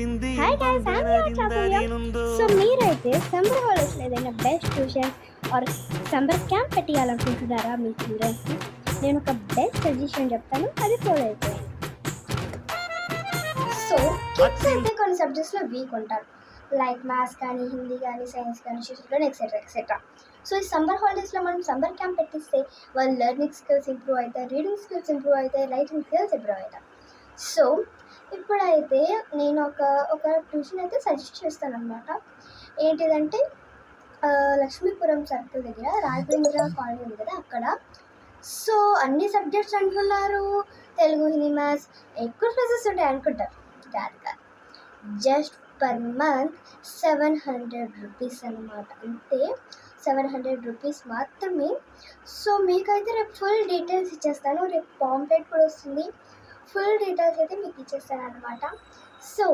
Hi guys, so మీరైతే summer హాలిడేస్లో ఏదైనా best tuition or summer camp పెట్టాలనుకుంటున్నారా మీ చిల్డ్రన్స్కి? నేను ఒక బెస్ట్ సజెషన్ చెప్తాను, అది ఫాలో అయిపోయింది. సో కిడ్స్ అయితే కొన్ని సబ్జెక్ట్స్లో వీక్ ఉంటారు, లైక్ మ్యాథ్స్ కానీ, హిందీ కానీ, సైన్స్ కానీ, సోషల్ కానీ, ఎక్సెట్రా ఎక్సెట్రా. సో ఈ సమ్మర్ హాలిడేస్లో మనం సమ్మర్ క్యాంప్ పెట్టిస్తే వాళ్ళు లెర్నింగ్ స్కిల్స్ ఇంప్రూవ్ అవుతాయి, రీడింగ్ స్కిల్స్ ఇంప్రూవ్ అవుతాయి, రైటింగ్ స్కిల్స్ ఇంప్రూవ్ అవుతాయి. సో ఇప్పుడైతే నేను ఒక ట్యూషన్ అయితే సజెస్ట్ చేస్తాను అనమాట. ఏంటిదంటే లక్ష్మీపురం సర్కిల్ దగ్గర రాజేంద్ర కాలనీ ఉంది కదా, అక్కడ. సో అన్ని సబ్జెక్ట్స్ అంటున్నారు, తెలుగు, హిందీ, మ్యాథ్స్, ఎక్కువ క్లాసెస్ ఉంటాయి అనుకుంటారు. కాదు, జస్ట్ పర్ మంత్ 700 రూపీస్ అనమాట, అంతే. 700 రూపీస్ మాత్రమే. సో మీకైతే రేపు ఫుల్ డీటెయిల్స్ ఇచ్చేస్తాను, రేపు పాంప్లెట్ కూడా వస్తుంది, ఫుల్ డీటెయిల్స్ అయితే మీకు ఇచ్చేస్తాను అనమాట. సో